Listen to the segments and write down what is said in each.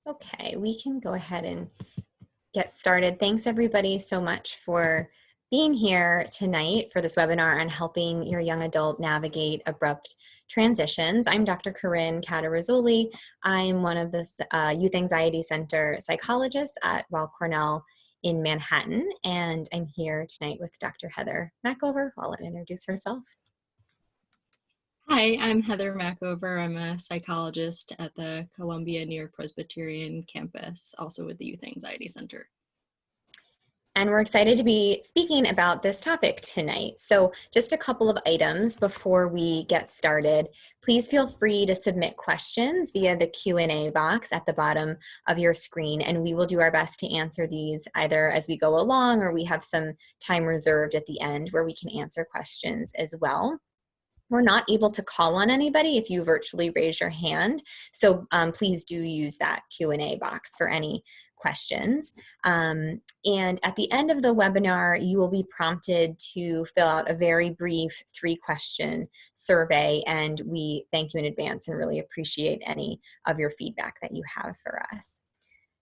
Okay, we can go ahead and get started. Thanks everybody so much for being here tonight for this webinar on helping your young adult navigate abrupt transitions. I'm Dr. Corinne Catarazzoli. I'm one of the Youth Anxiety Center psychologists at Weill Cornell in Manhattan, and I'm here tonight with Dr. Heather Mackover, who I'll let introduce herself. Hi, I'm Heather Mackover. I'm a psychologist at the Columbia New York-Presbyterian campus, also with the Youth Anxiety Center. And we're excited to be speaking about this topic tonight. So just a couple of items before we get started. Please feel free to submit questions via the Q&A box at the bottom of your screen, and we will do our best to answer these either as we go along, or we have some time reserved at the end where we can answer questions as well. We're not able to call on anybody if you virtually raise your hand, so please do use that Q&A box for any questions. And at the end of the webinar, you will be prompted to fill out a very brief 3-question survey, and we thank you in advance and really appreciate any of your feedback that you have for us.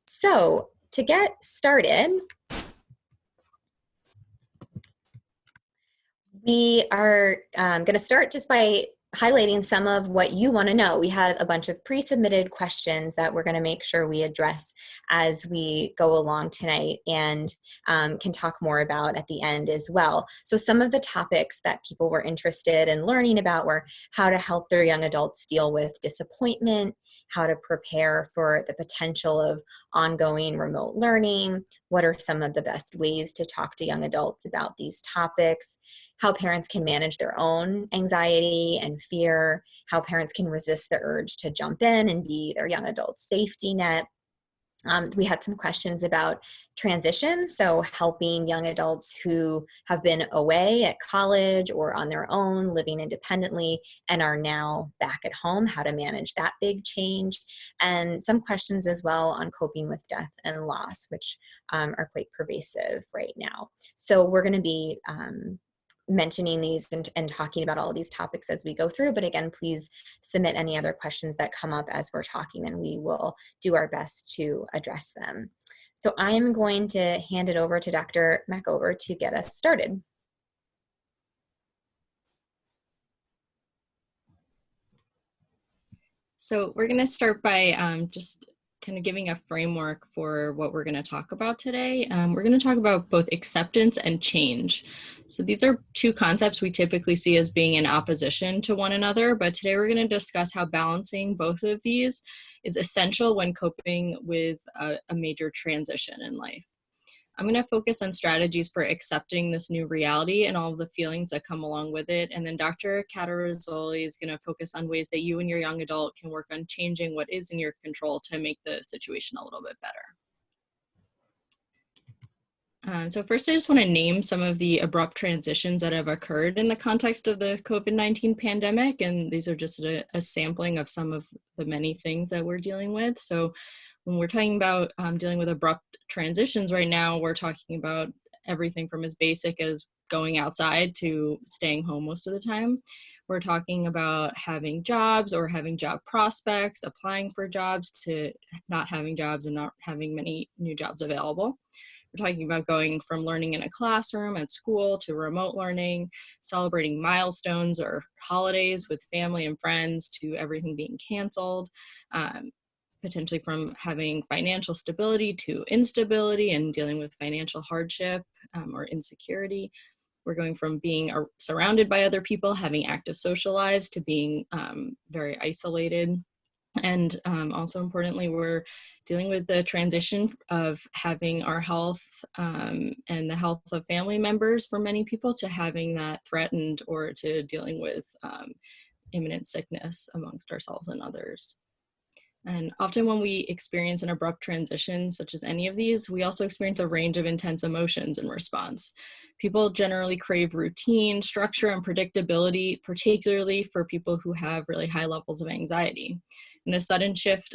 So to get started, we are going to start just by highlighting some of what you want to know. We had a bunch of pre-submitted questions that we're going to make sure we address as we go along tonight, and can talk more about at the end as well. So some of the topics that people were interested in learning about were how to help their young adults deal with disappointment, how to prepare for the potential of ongoing remote learning, what are some of the best ways to talk to young adults about these topics, how parents can manage their own anxiety and fear, how parents can resist the urge to jump in and be their young adult safety net. We had some questions about transitions, so helping young adults who have been away at college or on their own, living independently, and are now back at home, how to manage that big change, and some questions as well on coping with death and loss, which are quite pervasive right now. So we're going to be mentioning these and talking about all of these topics as we go through. But again, please submit any other questions that come up as we're talking, and we will do our best to address them. So I'm going to hand it over to Dr. Mackover to get us started. So we're going to start by just kind of giving a framework for what we're going to talk about today. We're going to talk about both acceptance and change. So these are two concepts we typically see as being in opposition to one another, but today we're going to discuss how balancing both of these is essential when coping with a major transition in life. I'm going to focus on strategies for accepting this new reality and all of the feelings that come along with it. And then Dr. Catarazzoli is going to focus on ways that you and your young adult can work on changing what is in your control to make the situation a little bit better. So first, I just want to name some of the abrupt transitions that have occurred in the context of the COVID-19 pandemic. And these are just a sampling of some of the many things that we're dealing with. So when we're talking about dealing with abrupt transitions right now, we're talking about everything from as basic as going outside to staying home most of the time. We're talking about having jobs or having job prospects, applying for jobs, to not having jobs and not having many new jobs available. We're talking about going from learning in a classroom at school to remote learning, celebrating milestones or holidays with family and friends to everything being canceled. Potentially from having financial stability to instability and dealing with financial hardship or insecurity. We're going from being surrounded by other people, having active social lives, to being very isolated. And also importantly, we're dealing with the transition of having our health and the health of family members for many people to having that threatened, or to dealing with imminent sickness amongst ourselves and others. And often when we experience an abrupt transition, such as any of these, we also experience a range of intense emotions in response. People generally crave routine, structure, and predictability, particularly for people who have really high levels of anxiety. And a sudden shift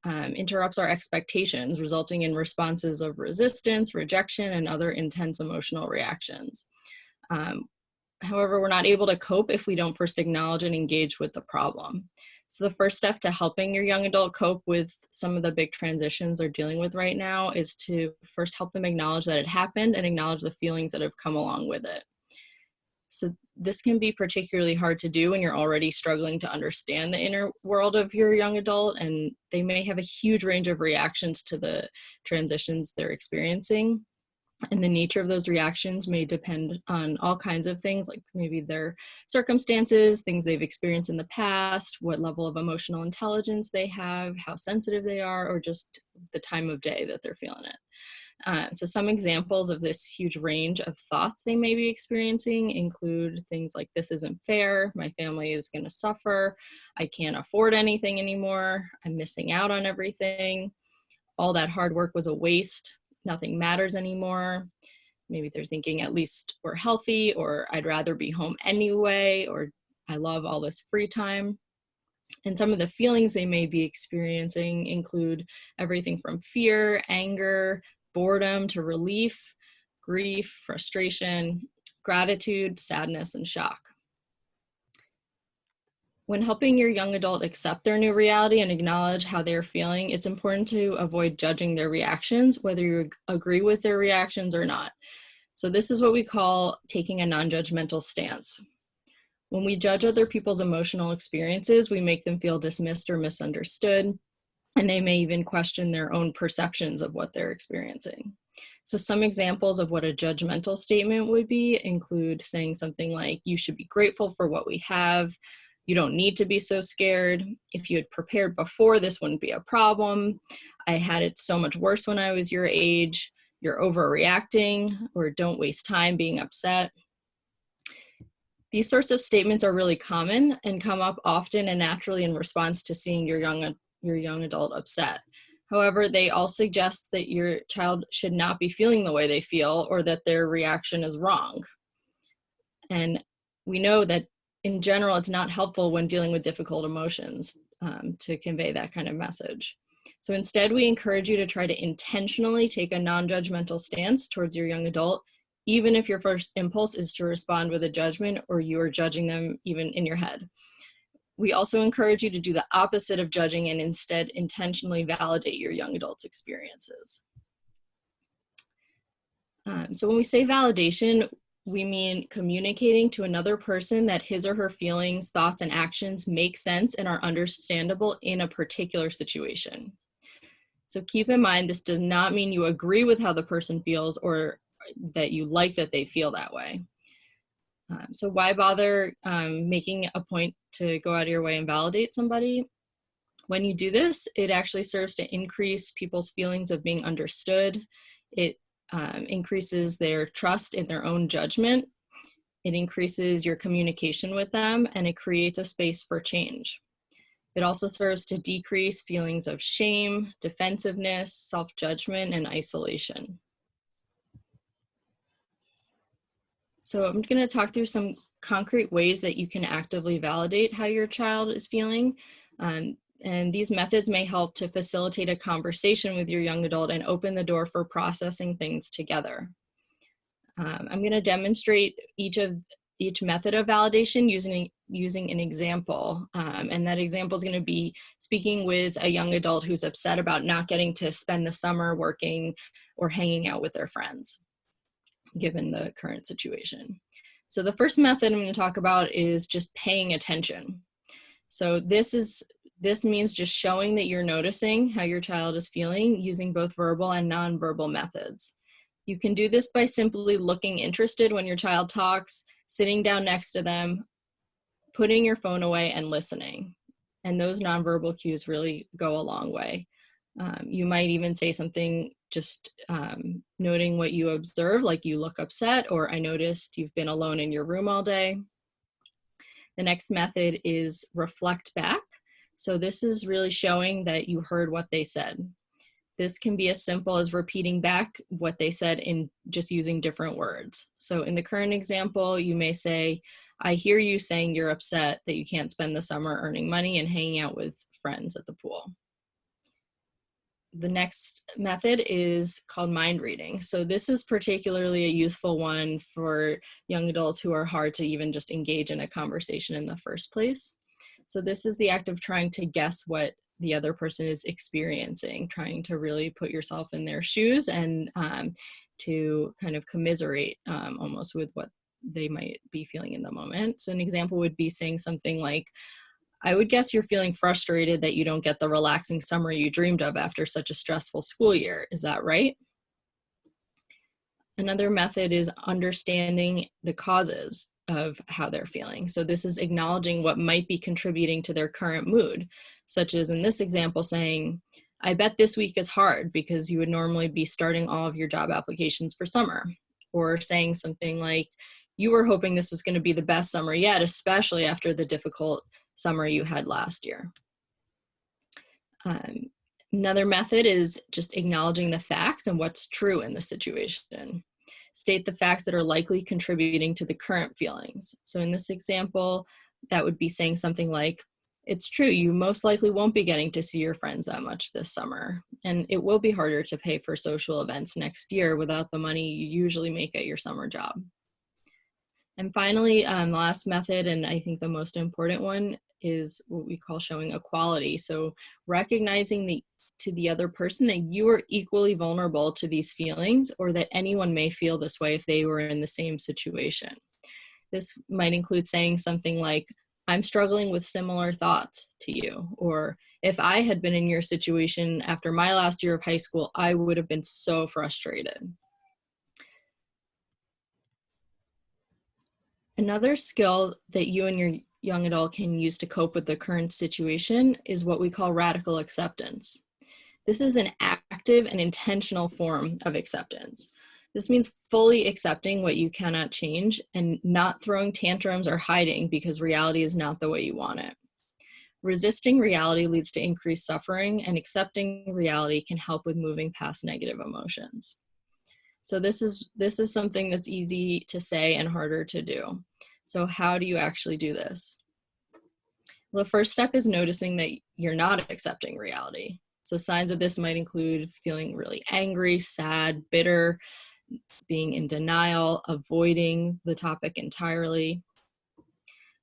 interrupts our expectations, resulting in responses of resistance, rejection, and other intense emotional reactions. However, we're not able to cope if we don't first acknowledge and engage with the problem. So the first step to helping your young adult cope with some of the big transitions they're dealing with right now is to first help them acknowledge that it happened and acknowledge the feelings that have come along with it. So this can be particularly hard to do when you're already struggling to understand the inner world of your young adult, and they may have a huge range of reactions to the transitions they're experiencing. And the nature of those reactions may depend on all kinds of things, like maybe their circumstances, things they've experienced in the past, what level of emotional intelligence they have, how sensitive they are, or just the time of day that they're feeling it. So some examples of this huge range of thoughts they may be experiencing include things like, this isn't fair, my family is going to suffer, I can't afford anything anymore, I'm missing out on everything, all that hard work was a waste, nothing matters anymore. Maybe they're thinking, at least we're healthy, or I'd rather be home anyway, or I love all this free time. And some of the feelings they may be experiencing include everything from fear, anger, boredom to relief, grief, frustration, gratitude, sadness, and shock. When helping your young adult accept their new reality and acknowledge how they're feeling, it's important to avoid judging their reactions, whether you agree with their reactions or not. So this is what we call taking a non-judgmental stance. When we judge other people's emotional experiences, we make them feel dismissed or misunderstood, and they may even question their own perceptions of what they're experiencing. So some examples of what a judgmental statement would be include saying something like, you should be grateful for what we have, you don't need to be so scared, if you had prepared before, this wouldn't be a problem, I had it so much worse when I was your age, you're overreacting, or don't waste time being upset. These sorts of statements are really common and come up often and naturally in response to seeing your young adult upset. However, they all suggest that your child should not be feeling the way they feel, or that their reaction is wrong. And we know that in general, it's not helpful when dealing with difficult emotions to convey that kind of message. So instead, we encourage you to try to intentionally take a non-judgmental stance towards your young adult, even if your first impulse is to respond with a judgment or you are judging them even in your head. We also encourage you to do the opposite of judging and instead intentionally validate your young adult's experiences. So when we say validation, we mean communicating to another person that his or her feelings, thoughts, and actions make sense and are understandable in a particular situation. So keep in mind, this does not mean you agree with how the person feels or that you like that they feel that way. So why bother making a point to go out of your way and validate somebody? When you do this, it actually serves to increase people's feelings of being understood. It increases their trust in their own judgment. It increases your communication with them, and it creates a space for change. It also serves to decrease feelings of shame, defensiveness, self-judgment, and isolation. So I'm going to talk through some concrete ways that you can actively validate how your child is feeling. And these methods may help to facilitate a conversation with your young adult and open the door for processing things together. I'm going to demonstrate each method of validation using an example. And that example is going to be speaking with a young adult who's upset about not getting to spend the summer working or hanging out with their friends, given the current situation. So the first method I'm going to talk about is just paying attention. So this means just showing that you're noticing how your child is feeling using both verbal and nonverbal methods. You can do this by simply looking interested when your child talks, sitting down next to them, putting your phone away, and listening. And those nonverbal cues really go a long way. You might even say something just noting what you observe, like you look upset, or I noticed you've been alone in your room all day. The next method is reflect back. So this is really showing that you heard what they said. This can be as simple as repeating back what they said in just using different words. So in the current example, you may say, I hear you saying you're upset that you can't spend the summer earning money and hanging out with friends at the pool. The next method is called mind reading. So this is particularly a useful one for young adults who are hard to even just engage in a conversation in the first place. So this is the act of trying to guess what the other person is experiencing, trying to really put yourself in their shoes and to kind of commiserate almost with what they might be feeling in the moment. So an example would be saying something like, I would guess you're feeling frustrated that you don't get the relaxing summer you dreamed of after such a stressful school year. Is that right? Another method is understanding the causes of how they're feeling. So this is acknowledging what might be contributing to their current mood, such as in this example saying, I bet this week is hard because you would normally be starting all of your job applications for summer. Or saying something like, you were hoping this was going to be the best summer yet, especially after the difficult summer you had last year. Another method is just acknowledging the facts and what's true in the situation. State the facts that are likely contributing to the current feelings. So in this example, that would be saying something like, it's true, you most likely won't be getting to see your friends that much this summer, and it will be harder to pay for social events next year without the money you usually make at your summer job. And finally, the last method, and I think the most important one, is what we call showing equality. So recognizing to the other person that you are equally vulnerable to these feelings, or that anyone may feel this way if they were in the same situation. This might include saying something like, I'm struggling with similar thoughts to you, or if I had been in your situation after my last year of high school, I would have been so frustrated. Another skill that you and your young adult can use to cope with the current situation is what we call radical acceptance. This is an active and intentional form of acceptance. This means fully accepting what you cannot change and not throwing tantrums or hiding because reality is not the way you want it. Resisting reality leads to increased suffering, and accepting reality can help with moving past negative emotions. So this is something that's easy to say and harder to do. So how do you actually do this? Well, the first step is noticing that you're not accepting reality. So signs of this might include feeling really angry, sad, bitter, being in denial, avoiding the topic entirely.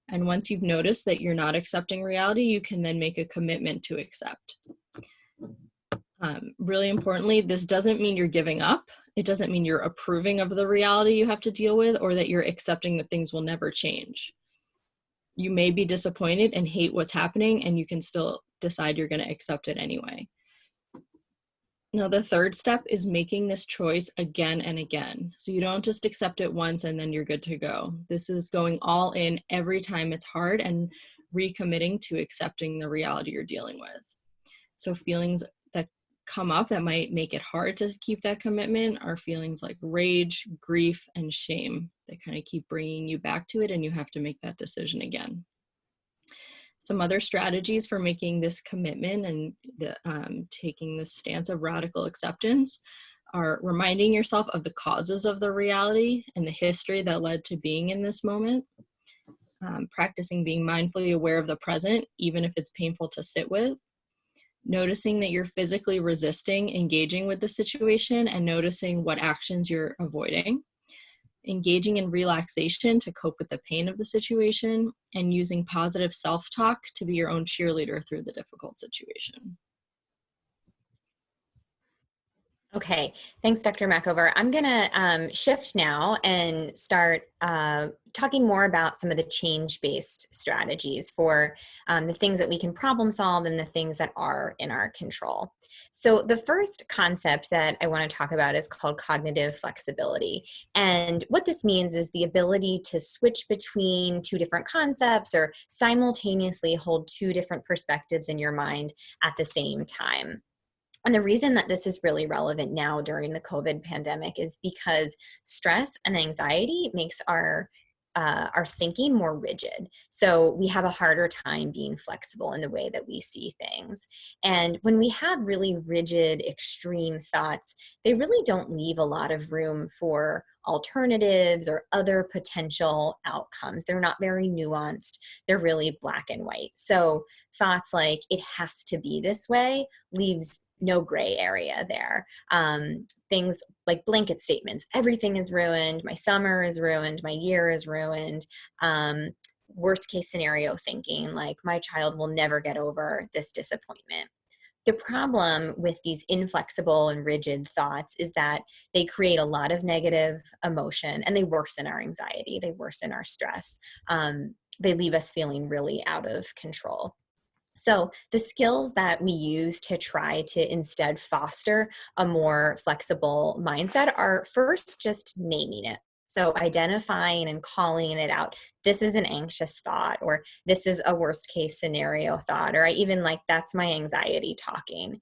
And once you've noticed that you're not accepting reality, you can then make a commitment to accept. Really importantly, this doesn't mean you're giving up. It doesn't mean you're approving of the reality you have to deal with, or that you're accepting that things will never change. You may be disappointed and hate what's happening, and you can still decide you're going to accept it anyway. Now, the third step is making this choice again and again. So you don't just accept it once and then you're good to go. This is going all in every time it's hard and recommitting to accepting the reality you're dealing with. So feelings that come up that might make it hard to keep that commitment are feelings like rage, grief, and shame. They kind of keep bringing you back to it, and you have to make that decision again. Some other strategies for making this commitment and taking this stance of radical acceptance are reminding yourself of the causes of the reality and the history that led to being in this moment, practicing being mindfully aware of the present, even if it's painful to sit with, noticing that you're physically resisting engaging with the situation and noticing what actions you're avoiding, engaging in relaxation to cope with the pain of the situation, and using positive self-talk to be your own cheerleader through the difficult situation. Okay, thanks, Dr. Mackover. I'm going to shift now and start talking more about some of the change-based strategies for the things that we can problem solve and the things that are in our control. So the first concept that I want to talk about is called cognitive flexibility. And what this means is the ability to switch between two different concepts or simultaneously hold two different perspectives in your mind at the same time. And the reason that this is really relevant now during the COVID pandemic is because stress and anxiety makes our thinking more rigid. So we have a harder time being flexible in the way that we see things. And when we have really rigid, extreme thoughts, they really don't leave a lot of room for alternatives or other potential outcomes. They're not very nuanced. They're really black and white. So thoughts like it has to be this way leaves no gray area there. Things like blanket statements, everything is ruined, my summer is ruined, my year is ruined. Worst case scenario thinking, like my child will never get over this disappointment. The problem with these inflexible and rigid thoughts is that they create a lot of negative emotion and they worsen our anxiety, they worsen our stress. They leave us feeling really out of control. So the skills that we use to try to instead foster a more flexible mindset are first just naming it. So identifying and calling it out. This is an anxious thought, or this is a worst case scenario thought, or I even like that's my anxiety talking.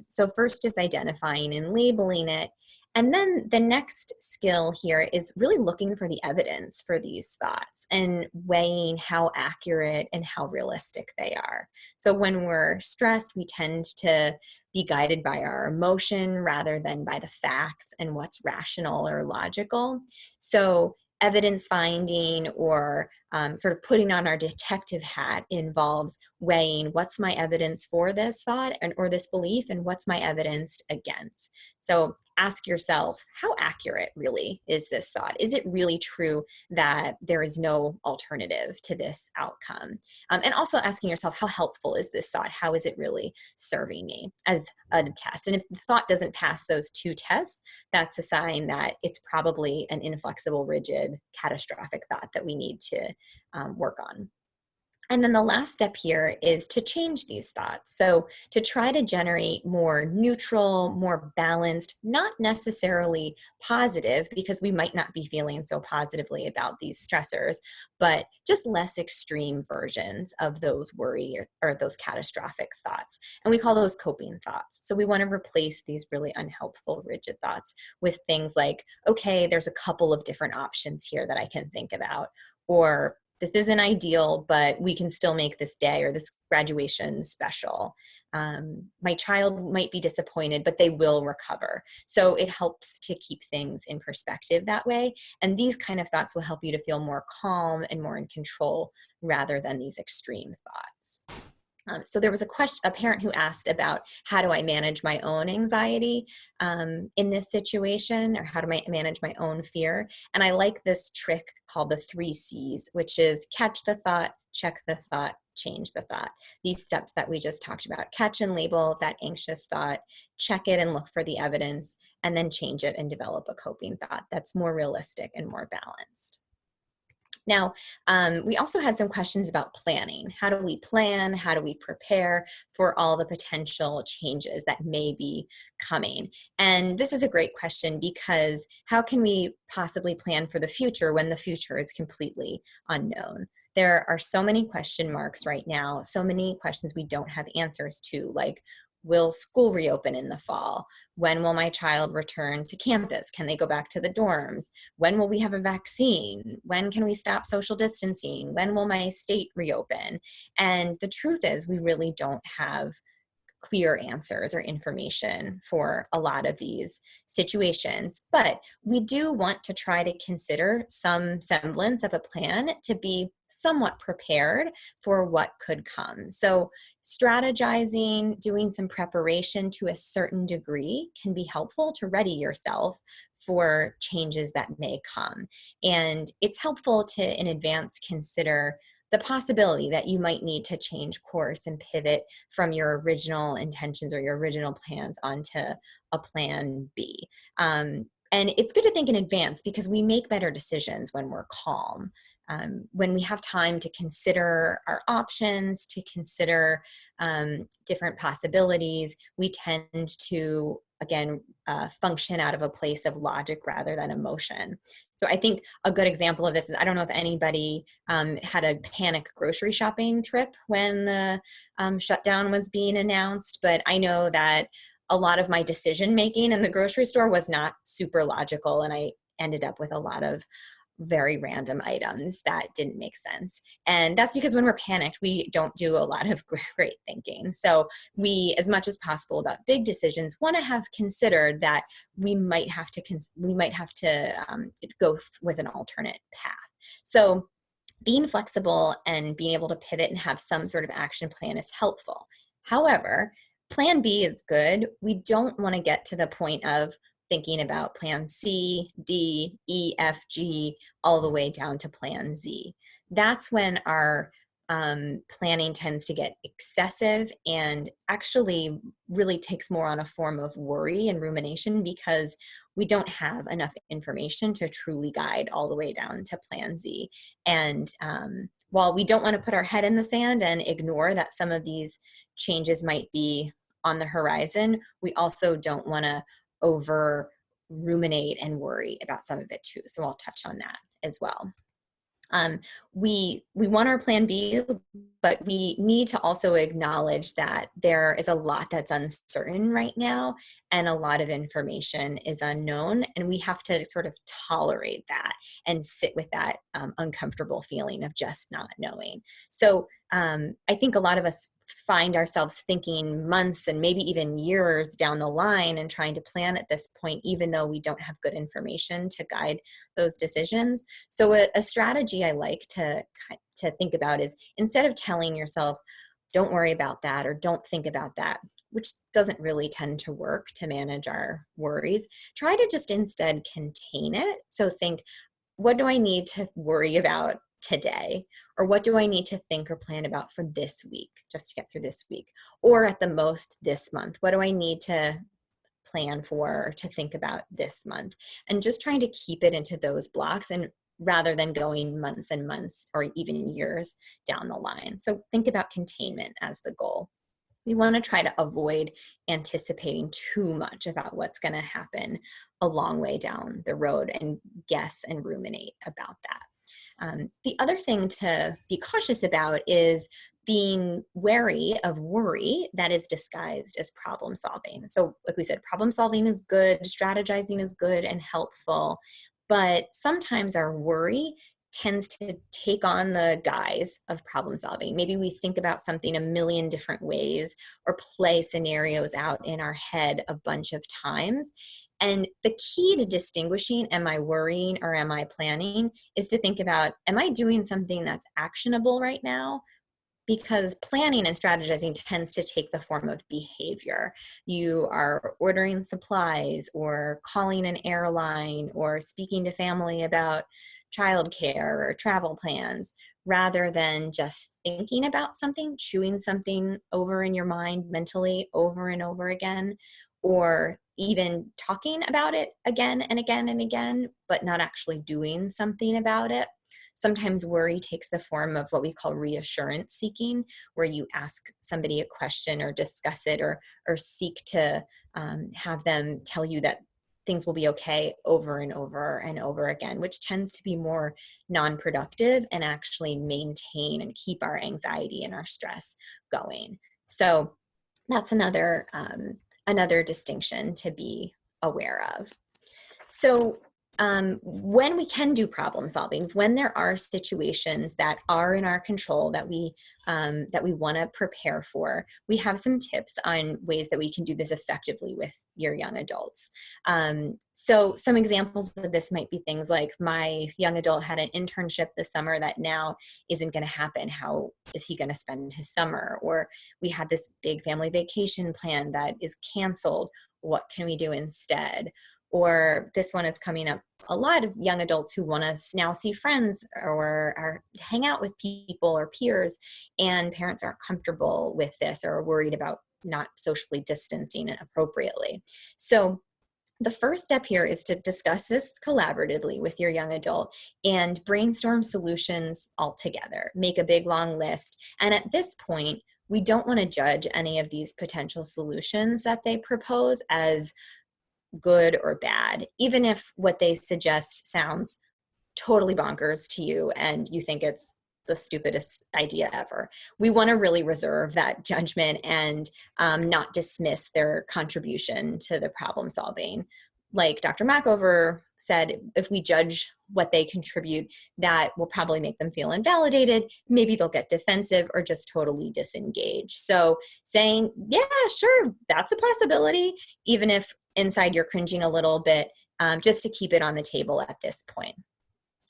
So first just identifying and labeling it. And then the next skill here is really looking for the evidence for these thoughts and weighing how accurate and how realistic they are. So when we're stressed, we tend to be guided by our emotion rather than by the facts and what's rational or logical. So evidence finding or sort of putting on our detective hat involves weighing what's my evidence for this thought or this belief and what's my evidence against. So ask yourself, how accurate really is this thought? Is it really true that there is no alternative to this outcome? And also asking yourself, how helpful is this thought? How is it really serving me as a test? And if the thought doesn't pass those two tests, that's a sign that it's probably an inflexible, rigid, catastrophic thought that we need to work on. And then the last step here is to change these thoughts. So to try to generate more neutral, more balanced, not necessarily positive, because we might not be feeling so positively about these stressors, but just less extreme versions of those worry or those catastrophic thoughts. And we call those coping thoughts. So we want to replace these really unhelpful, rigid thoughts with things like, okay, there's a couple of different options here that I can think about, or this isn't ideal, but we can still make this day or this graduation special. My child might be disappointed, but they will recover. So it helps to keep things in perspective that way. And these kind of thoughts will help you to feel more calm and more in control rather than these extreme thoughts. So there was a parent who asked about how do I manage my own anxiety in this situation, or how do I manage my own fear? And I like this trick called the 3 C's, which is catch the thought, check the thought, change the thought. These steps that we just talked about: catch and label that anxious thought, check it and look for the evidence, and then change it and develop a coping thought that's more realistic and more balanced. Now, we also had some questions about planning. How do we plan? How do we prepare for all the potential changes that may be coming? And this is a great question, because how can we possibly plan for the future when the future is completely unknown? There are so many question marks right now, so many questions we don't have answers to, like, will school reopen in the fall? When will my child return to campus? Can they go back to the dorms? When will we have a vaccine? When can we stop social distancing? When will my state reopen? And the truth is, we really don't have clear answers or information for a lot of these situations. But we do want to try to consider some semblance of a plan to be somewhat prepared for what could come. So strategizing, doing some preparation to a certain degree can be helpful to ready yourself for changes that may come. And it's helpful to, in advance, consider the possibility that you might need to change course and pivot from your original intentions or your original plans onto a plan B. And it's good to think in advance, because we make better decisions when we're calm. When we have time to consider our options, to consider different possibilities, we tend to, again, function out of a place of logic rather than emotion. So I think a good example of this is, I don't know if anybody had a panic grocery shopping trip when the shutdown was being announced, but I know that a lot of my decision making in the grocery store was not super logical, and I ended up with a lot of very random items that didn't make sense. And that's because when we're panicked, we don't do a lot of great thinking. So we, as much as possible about big decisions, want to have considered that we might have to go with an alternate path. So being flexible and being able to pivot and have some sort of action plan is helpful. However, plan B is good. We don't want to get to the point of thinking about plan C, D, E, F, G, all the way down to plan Z. That's when our planning tends to get excessive and actually really takes more on a form of worry and rumination, because we don't have enough information to truly guide all the way down to plan Z. And while we don't want to put our head in the sand and ignore that some of these changes might be on the horizon, we also don't want to over ruminate and worry about some of it too. So I'll touch on that as well. We want our plan B, but we need to also acknowledge that there is a lot that's uncertain right now, and a lot of information is unknown, and we have to sort of tolerate that and sit with that uncomfortable feeling of just not knowing. So I think a lot of us find ourselves thinking months and maybe even years down the line and trying to plan at this point, even though we don't have good information to guide those decisions. So a strategy I like to think about is, instead of telling yourself, don't worry about that or don't think about that, which doesn't really tend to work to manage our worries, try to just instead contain it. So think, what do I need to worry about today? Or what do I need to think or plan about for this week, just to get through this week? Or at the most this month, what do I need to plan for or to think about this month? And just trying to keep it into those blocks, and rather than going months and months or even years down the line. So think about containment as the goal. We want to try to avoid anticipating too much about what's going to happen a long way down the road and guess and ruminate about that. The other thing to be cautious about is being wary of worry that is disguised as problem solving. So like we said, problem solving is good, strategizing is good and helpful, but sometimes our worry tends to take on the guise of problem solving. Maybe we think about something a million different ways or play scenarios out in our head a bunch of times. And the key to distinguishing, am I worrying or am I planning, is to think about, am I doing something that's actionable right now? Because planning and strategizing tends to take the form of behavior. You are ordering supplies or calling an airline or speaking to family about childcare or travel plans, rather than just thinking about something, chewing something over in your mind mentally over and over again, or even talking about it again and again and again, but not actually doing something about it. Sometimes worry takes the form of what we call reassurance seeking, where you ask somebody a question or discuss it or seek to have them tell you that things will be okay over and over and over again, which tends to be more non-productive and actually maintain and keep our anxiety and our stress going. So that's another distinction to be aware of. So when we can do problem solving, when there are situations that are in our control that we want to prepare for, we have some tips on ways that we can do this effectively with your young adults. So some examples of this might be things like, my young adult had an internship this summer that now isn't going to happen. How is he going to spend his summer? Or we had this big family vacation plan that is canceled. What can we do instead? Or this one is coming up, a lot of young adults who want to now see friends or hang out with people or peers, and parents aren't comfortable with this or are worried about not socially distancing it appropriately. So the first step here is to discuss this collaboratively with your young adult and brainstorm solutions all together. Make a big long list. And at this point, we don't want to judge any of these potential solutions that they propose as good or bad, even if what they suggest sounds totally bonkers to you and you think it's the stupidest idea ever. We want to really reserve that judgment and not dismiss their contribution to the problem solving. like Dr. Mackover said, if we judge what they contribute, that will probably make them feel invalidated. Maybe they'll get defensive or just totally disengage. So saying, yeah, sure, that's a possibility, even if inside you're cringing a little bit, just to keep it on the table at this point.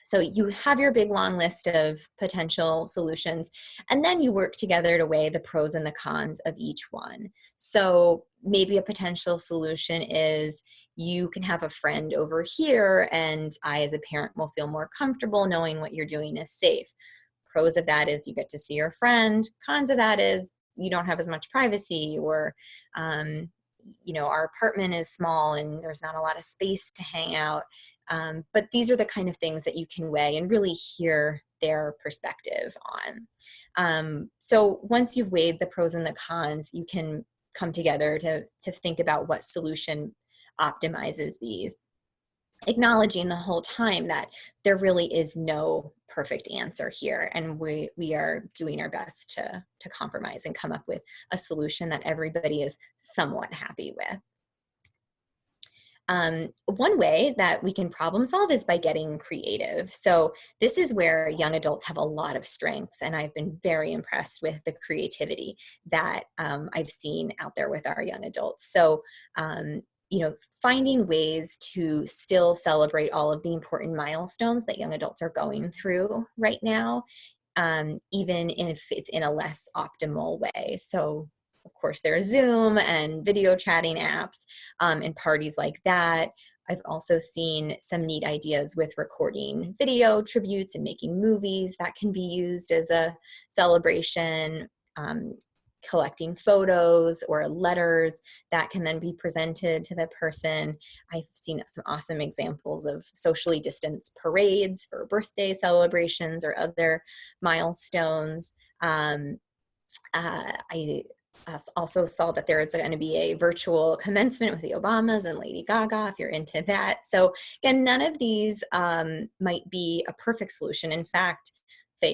So you have your big long list of potential solutions, and then you work together to weigh the pros and the cons of each one. So maybe a potential solution is you can have a friend over here, and I as a parent will feel more comfortable knowing what you're doing is safe. Pros of that is you get to see your friend. Cons of that is you don't have as much privacy, or our apartment is small and there's not a lot of space to hang out. But these are the kind of things that you can weigh and really hear their perspective on. So once you've weighed the pros and the cons, you can come together to think about what solution optimizes these, acknowledging the whole time that there really is no perfect answer here, and we are doing our best to compromise and come up with a solution that everybody is somewhat happy with. One way that we can problem solve is by getting creative. So this is where young adults have a lot of strengths, and I've been very impressed with the creativity that I've seen out there with our young adults. So finding ways to still celebrate all of the important milestones that young adults are going through right now, even if it's in a less optimal way. So of course, there's Zoom and video chatting apps and parties like that. I've also seen some neat ideas with recording video tributes and making movies that can be used as a celebration, collecting photos or letters that can then be presented to the person. I've seen some awesome examples of socially distanced parades for birthday celebrations or other milestones. I also saw that there is going to be a virtual commencement with the Obamas and Lady Gaga, if you're into that. So again, none of these might be a perfect solution. In fact,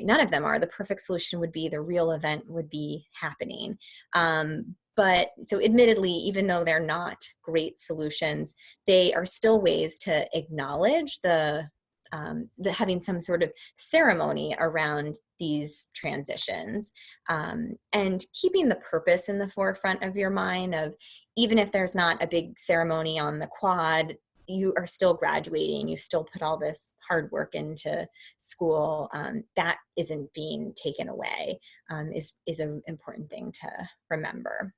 none of them are. The perfect solution would be the real event would be happening. But so admittedly, even though they're not great solutions, they are still ways to acknowledge the having some sort of ceremony around these transitions, and keeping the purpose in the forefront of your mind of, even if there's not a big ceremony on the quad, you are still graduating, you still put all this hard work into school, that isn't being taken away, is an important thing to remember.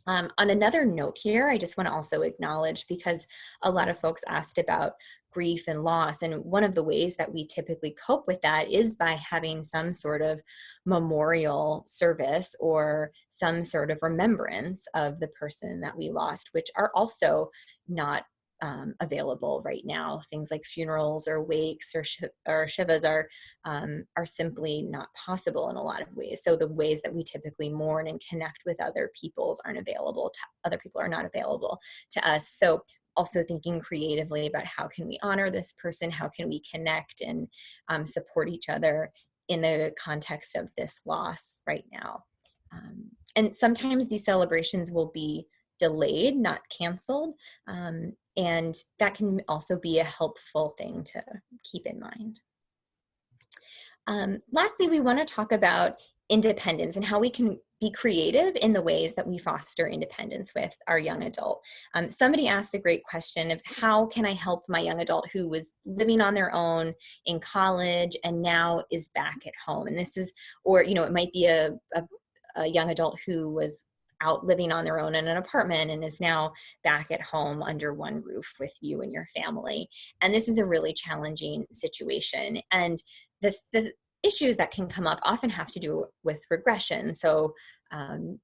On another note here, I just want to also acknowledge, because a lot of folks asked about grief and loss, and one of the ways that we typically cope with that is by having some sort of memorial service or some sort of remembrance of the person that we lost, which are also not available right now. Things like funerals or wakes or shivas are simply not possible in a lot of ways. So the ways that we typically mourn and connect with other people are not available to us. So also thinking creatively about how can we honor this person, how can we connect and support each other in the context of this loss right now. And sometimes these celebrations will be delayed, not canceled. And that can also be a helpful thing to keep in mind. Lastly, we want to talk about independence and how we can be creative in the ways that we foster independence with our young adult. Somebody asked the great question of, how can I help my young adult who was living on their own in college and now is back at home? And this is, or, it might be a young adult who was out living on their own in an apartment and is now back at home under one roof with you and your family. And this is a really challenging situation. And the issues that can come up often have to do with regression. So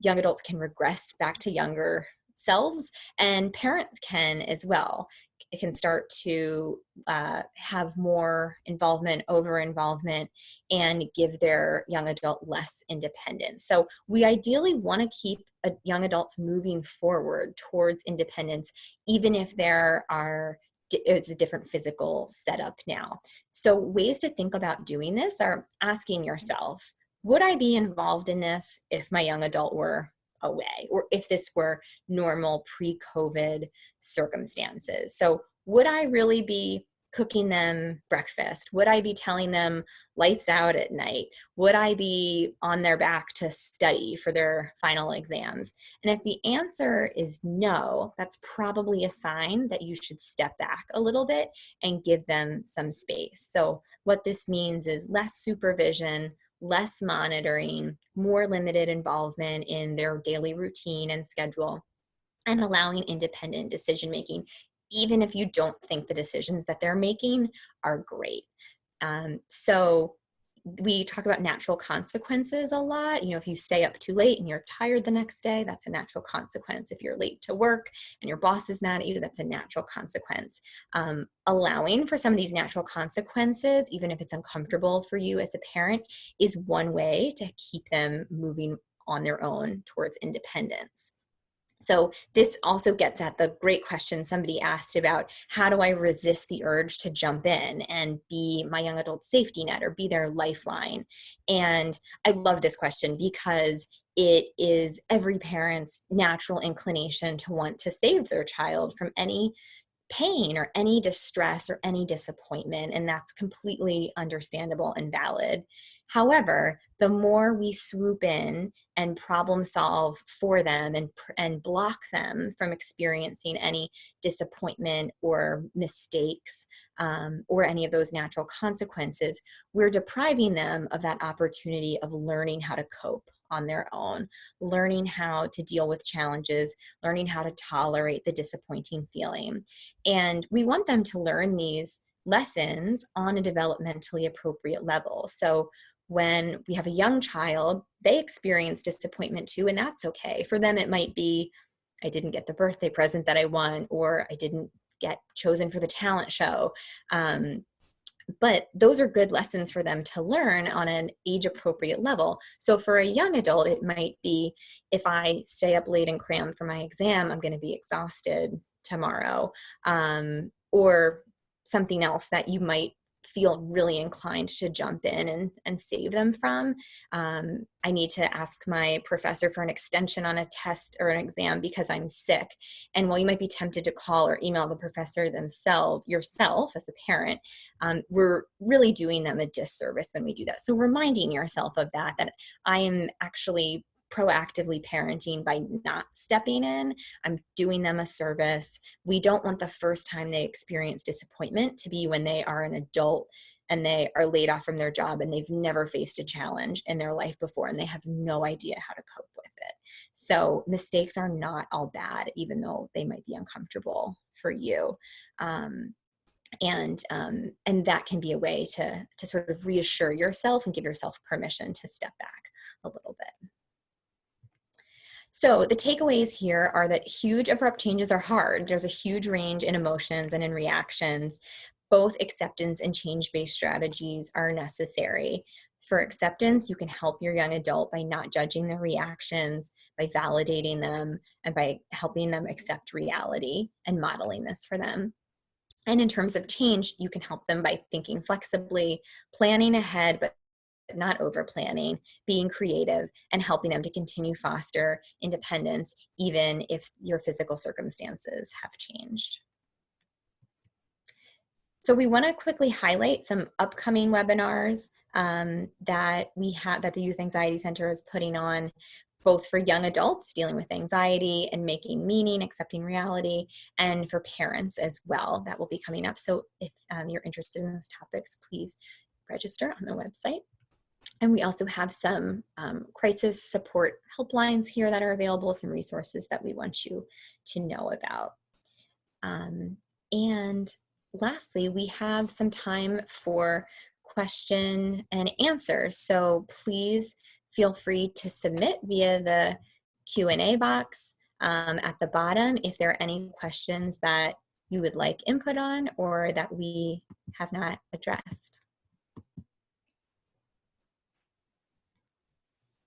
young adults can regress back to younger selves, and parents can as well. It can start to have more involvement, over-involvement, and give their young adult less independence. So we ideally want to keep young adults moving forward towards independence, even if it's a different physical setup now. So ways to think about doing this are asking yourself, would I be involved in this if my young adult were away, or if this were normal pre-COVID circumstances. So would I really be cooking them breakfast? Would I be telling them lights out at night? Would I be on their back to study for their final exams? And if the answer is no, that's probably a sign that you should step back a little bit and give them some space. So what this means is less supervision, less monitoring, more limited involvement in their daily routine and schedule, and allowing independent decision making, even if you don't think the decisions that they're making are great. So we talk about natural consequences a lot. You know, if you stay up too late and you're tired the next day, that's a natural consequence. If you're late to work and your boss is mad at you, that's a natural consequence. Allowing for some of these natural consequences, even if it's uncomfortable for you as a parent, is one way to keep them moving on their own towards independence. So this also gets at the great question somebody asked about, how do I resist the urge to jump in and be my young adult safety net or be their lifeline? And I love this question because it is every parent's natural inclination to want to save their child from any pain or any distress or any disappointment, and that's completely understandable and valid. However, the more we swoop in and problem solve for them and block them from experiencing any disappointment or mistakes or any of those natural consequences, we're depriving them of that opportunity of learning how to cope on their own, learning how to deal with challenges, learning how to tolerate the disappointing feeling. And we want them to learn these lessons on a developmentally appropriate level. So when we have a young child, they experience disappointment too, and that's okay. For them, it might be, I didn't get the birthday present that I want, or I didn't get chosen for the talent show. But those are good lessons for them to learn on an age-appropriate level. So for a young adult, it might be, if I stay up late and cram for my exam, I'm going to be exhausted tomorrow, or something else that you might feel really inclined to jump in and save them from. I need to ask my professor for an extension on a test or an exam because I'm sick. And while you might be tempted to call or email the professor yourself as a parent, we're really doing them a disservice when we do that. So reminding yourself of that I am actually proactively parenting by not stepping in. I'm doing them a service. We don't want the first time they experience disappointment to be when they are an adult and they are laid off from their job and they've never faced a challenge in their life before and they have no idea how to cope with it. So mistakes are not all bad, even though they might be uncomfortable for you. And that can be a way to sort of reassure yourself and give yourself permission to step back a little bit. So the takeaways here are that huge abrupt changes are hard. There's a huge range in emotions and in reactions. Both acceptance and change-based strategies are necessary. For acceptance, you can help your young adult by not judging their reactions, by validating them, and by helping them accept reality and modeling this for them. And in terms of change, you can help them by thinking flexibly, planning ahead, but not over planning, being creative, and helping them to continue foster independence, even if your physical circumstances have changed. So we want to quickly highlight some upcoming webinars that the Youth Anxiety Center is putting on, both for young adults dealing with anxiety and making meaning, accepting reality, and for parents as well. That will be coming up. So if you're interested in those topics, please register on the website. And we also have some crisis support helplines here that are available, some resources that we want you to know about. And lastly, we have some time for question and answer. So please feel free to submit via the Q&A box at the bottom if there are any questions that you would like input on or that we have not addressed.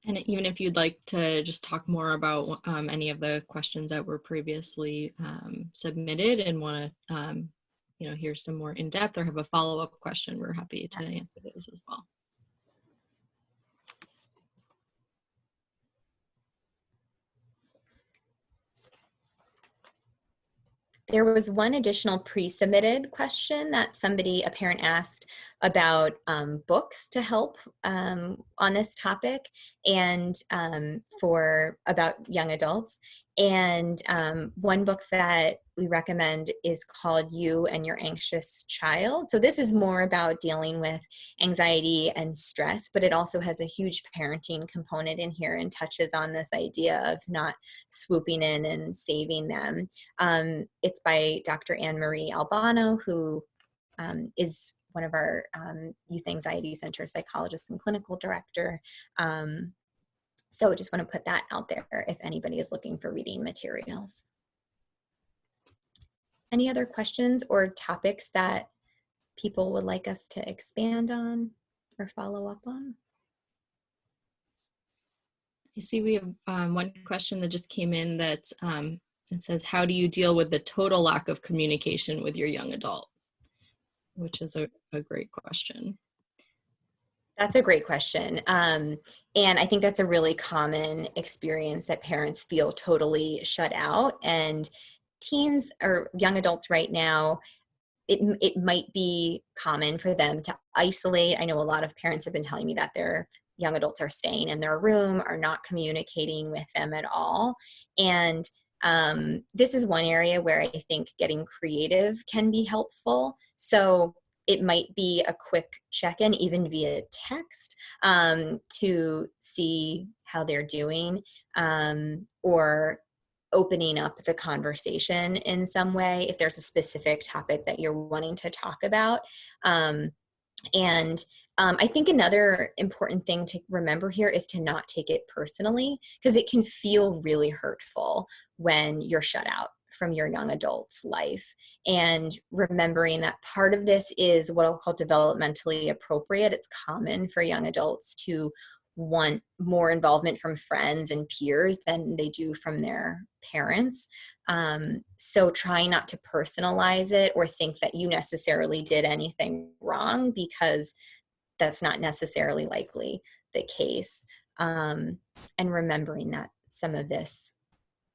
And even if you'd like to just talk more about any of the questions that were previously submitted and want to hear some more in depth or have a follow-up question, we're happy to answer those as well. There was one additional pre-submitted question that a parent asked about books to help on this topic and about young adults. And one book that we recommend is called You and Your Anxious Child. So this is more about dealing with anxiety and stress, but it also has a huge parenting component in here and touches on this idea of not swooping in and saving them. It's by Dr. Anne Marie Albano, who is one of our Youth Anxiety Center psychologists and clinical director. So I just want to put that out there if anybody is looking for reading materials. Any other questions or topics that people would like us to expand on or follow up on? I see we have one question that just came in that it says, how do you deal with the total lack of communication with your young adult? Which is a great question. That's a great question. And I think that's a really common experience that parents feel totally shut out. And teens or young adults right now, it might be common for them to isolate. I know a lot of parents have been telling me that their young adults are staying in their room, are not communicating with them at all. And this is one area where I think getting creative can be helpful. So it might be a quick check-in, even via text, to see how they're doing, or opening up the conversation in some way if there's a specific topic that you're wanting to talk about. I think another important thing to remember here is to not take it personally, because it can feel really hurtful when you're shut out from your young adult's life. And remembering that part of this is what I'll call developmentally appropriate. It's common for young adults to want more involvement from friends and peers than they do from their parents. So try not to personalize it or think that you necessarily did anything wrong, because that's not necessarily likely the case. And remembering that some of this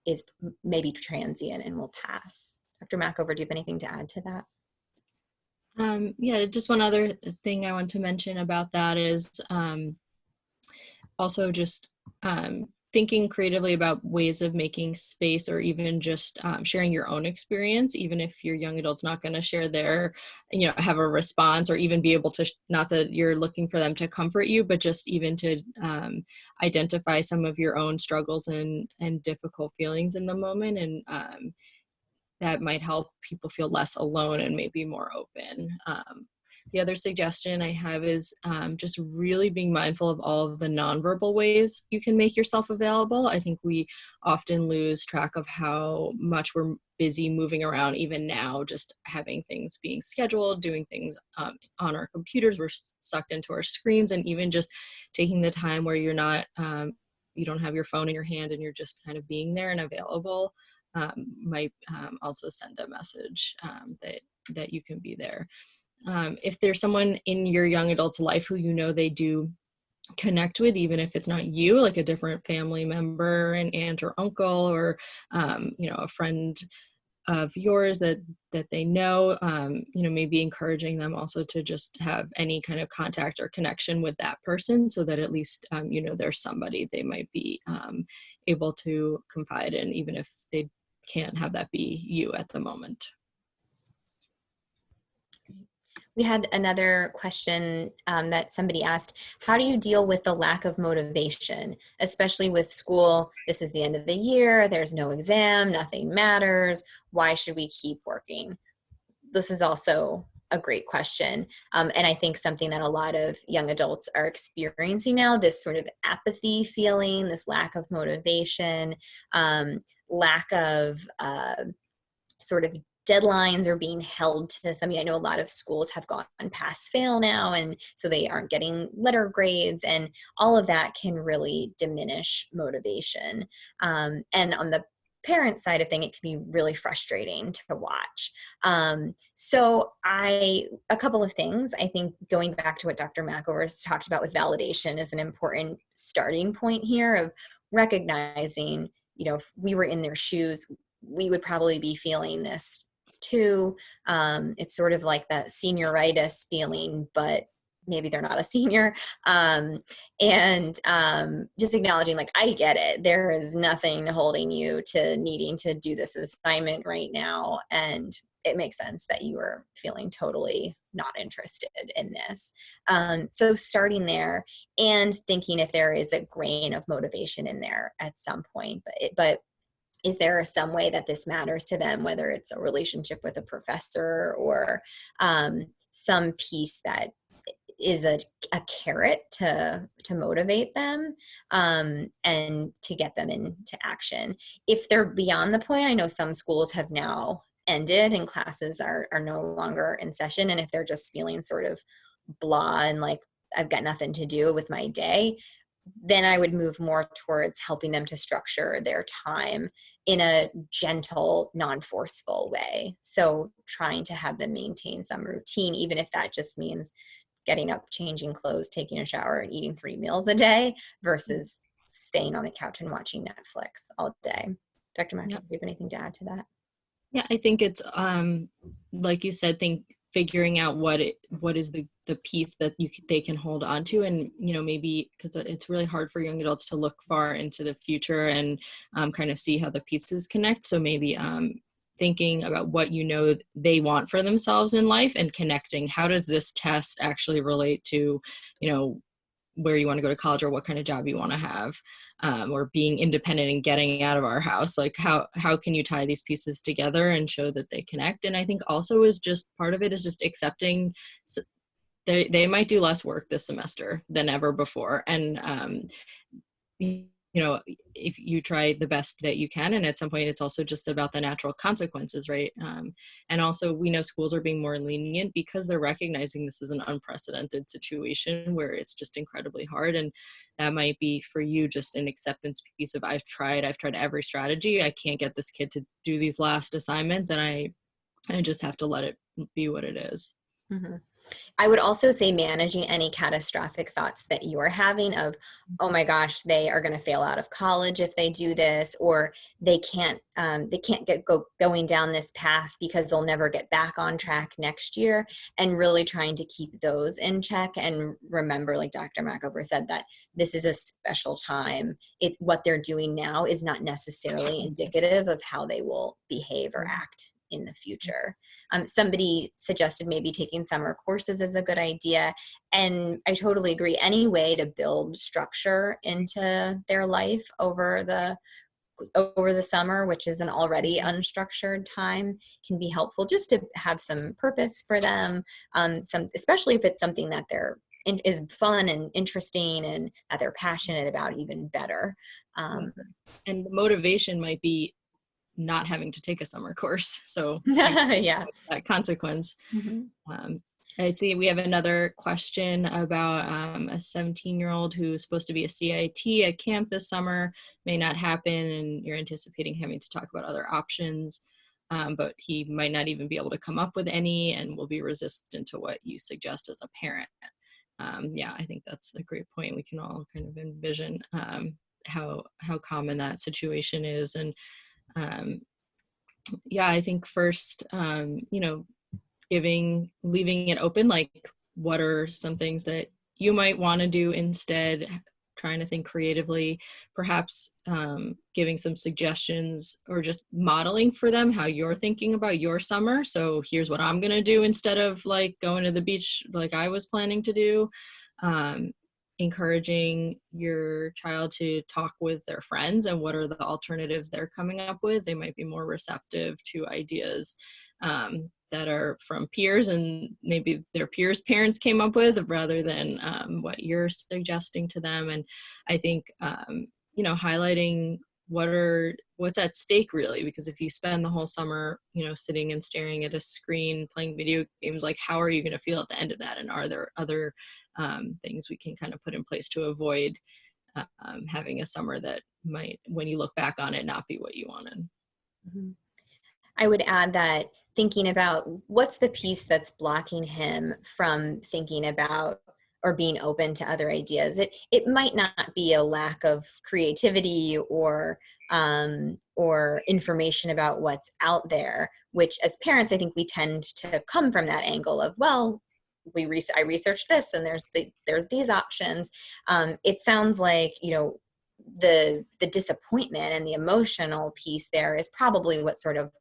is maybe transient and will pass. Dr. Mackover, do you have anything to add to that? Yeah, just one other thing I want to mention about that is also just thinking creatively about ways of making space, or even just sharing your own experience, even if your young adult's not going to share their, have a response, or even be able to, not that you're looking for them to comfort you, but just even to identify some of your own struggles and difficult feelings in the moment. And that might help people feel less alone and maybe more open. The other suggestion I have is just really being mindful of all of the nonverbal ways you can make yourself available. I think we often lose track of how much we're busy moving around, even now, just having things being scheduled, doing things on our computers, we're sucked into our screens, and even just taking the time where you're not, you don't have your phone in your hand and you're just kind of being there and available might also send a message that you can be there. If there's someone in your young adult's life who they do connect with, even if it's not you, like a different family member, an aunt or uncle, or a friend of yours that they know, maybe encouraging them also to just have any kind of contact or connection with that person, so that at least there's somebody they might be able to confide in, even if they can't have that be you at the moment. We had another question that somebody asked: how do you deal with the lack of motivation, especially with school? This is the end of the year, there's no exam, nothing matters. Why should we keep working? This is also a great question. And I think something that a lot of young adults are experiencing now, this sort of apathy feeling, this lack of motivation, lack of sort of deadlines are being held to something. I know a lot of schools have gone pass fail now, and so they aren't getting letter grades, and all of that can really diminish motivation. And on the parent side of things, it can be really frustrating to watch. So a couple of things, I think going back to what Dr. Mackover has talked about with validation is an important starting point here, of recognizing, if we were in their shoes, we would probably be feeling this too. It's sort of like that senioritis feeling, but maybe they're not a senior. Just acknowledging, like, I get it. There is nothing holding you to needing to do this assignment right now. And it makes sense that you are feeling totally not interested in this. So starting there and thinking if there is a grain of motivation in there at some point, but is there some way that this matters to them, whether it's a relationship with a professor or some piece that is a carrot to motivate them and to get them into action. If they're beyond the point, I know some schools have now ended and classes are no longer in session. And if they're just feeling sort of blah and like, I've got nothing to do with my day, then I would move more towards helping them to structure their time in a gentle, non-forceful way. So trying to have them maintain some routine, even if that just means getting up, changing clothes, taking a shower, and eating 3 meals a day versus staying on the couch and watching Netflix all day. Dr. Mack, do you have anything to add to that? Yeah, I think it's like you said, figuring out what is the piece that they can hold on to, and maybe because it's really hard for young adults to look far into the future and kind of see how the pieces connect. So maybe thinking about what they want for themselves in life and connecting, how does this test actually relate to where you want to go to college or what kind of job you want to have, or being independent and getting out of our house. Like how can you tie these pieces together and show that they connect? And I think also is just part of it is just accepting they might do less work this semester than ever before. And, if you try the best that you can, and at some point it's also just about the natural consequences, right? And also we know schools are being more lenient because they're recognizing this is an unprecedented situation where it's just incredibly hard. And that might be for you just an acceptance piece of I've tried every strategy. I can't get this kid to do these last assignments, and I just have to let it be what it is. Mm-hmm. I would also say managing any catastrophic thoughts that you're having of, oh my gosh, they are going to fail out of college if they do this, or they can't going down this path because they'll never get back on track next year, and really trying to keep those in check and remember, like Dr. Mackover said, that this is a special time. What they're doing now is not necessarily indicative of how they will behave or act in the future. Somebody suggested maybe taking summer courses is a good idea. And I totally agree. Any way to build structure into their life over the summer, which is an already unstructured time, can be helpful just to have some purpose for them. Especially if it's something that is fun and interesting and that they're passionate about, even better. And the motivation might be not having to take a summer course. So yeah, that consequence. Mm-hmm. I see we have another question about a 17-year-old who's supposed to be a CIT at camp this summer, may not happen, and you're anticipating having to talk about other options, but he might not even be able to come up with any and will be resistant to what you suggest as a parent. I think that's a great point. We can all kind of envision how common that situation is. And I think first, leaving it open, like what are some things that you might want to do instead, trying to think creatively, perhaps giving some suggestions or just modeling for them how you're thinking about your summer. So here's what I'm going to do instead of like going to the beach like I was planning to do. Encouraging your child to talk with their friends and what are the alternatives they're coming up with. They might be more receptive to ideas that are from peers and maybe their peers' parents came up with rather than what you're suggesting to them. And I think, highlighting what's at stake really, because if you spend the whole summer, sitting and staring at a screen, playing video games, like how are you going to feel at the end of that? And are there other things we can kind of put in place to avoid having a summer that might, when you look back on it, not be what you wanted? Mm-hmm. I would add that thinking about what's the piece that's blocking him from thinking about or being open to other ideas. It might not be a lack of creativity or information about what's out there, which as parents, I think we tend to come from that angle of, well, I researched this and there's these options. It sounds like, the disappointment and the emotional piece there is probably what's sort of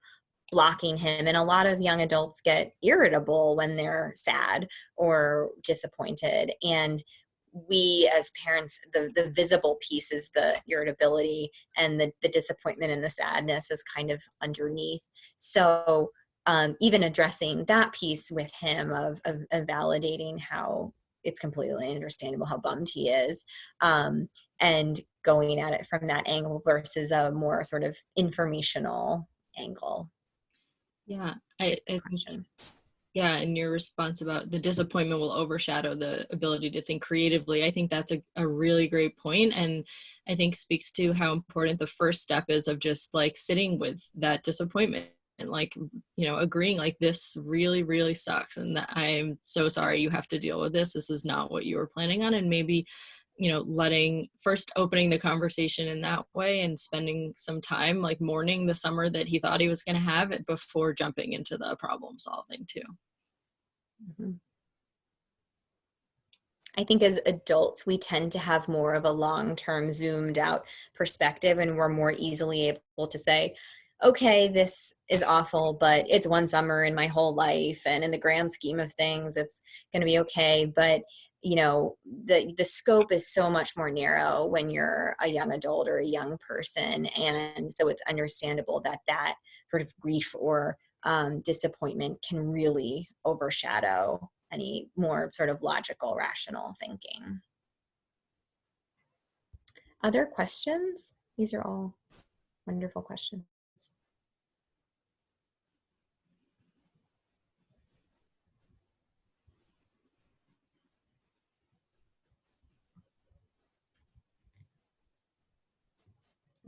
blocking him. And a lot of young adults get irritable when they're sad or disappointed. And we as parents, the visible piece is the irritability, and the disappointment and the sadness is kind of underneath. So even addressing that piece with him of validating how it's completely understandable how bummed he is, and going at it from that angle versus a more sort of informational angle. Yeah, I think, yeah, and your response about the disappointment will overshadow the ability to think creatively, I think that's a really great point, and I think speaks to how important the first step is of just like sitting with that disappointment and like, agreeing like this really, really sucks and that I'm so sorry you have to deal with this. This is not what you were planning on. And maybe, opening the conversation in that way and spending some time like mourning the summer that he thought he was going to have it before jumping into the problem solving too. Mm-hmm. I think as adults, we tend to have more of a long-term zoomed out perspective, and we're more easily able to say, okay, this is awful, but it's one summer in my whole life, and in the grand scheme of things, it's going to be okay. But the scope is so much more narrow when you're a young adult or a young person, and so it's understandable that sort of grief or disappointment can really overshadow any more sort of logical, rational thinking. Other questions? These are all wonderful questions.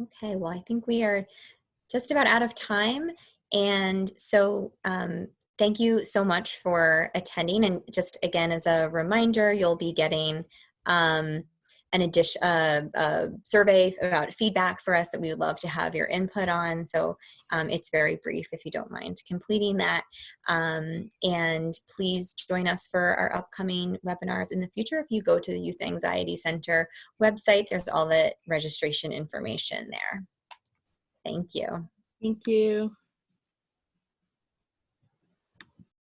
Okay, well, I think we are just about out of time. And so thank you so much for attending. And just again, as a reminder, you'll be getting a survey about feedback for us that we would love to have your input on. So it's very brief if you don't mind completing that. And please join us for our upcoming webinars in the future. If you go to the Youth Anxiety Center website, there's all the registration information there. Thank you. Thank you.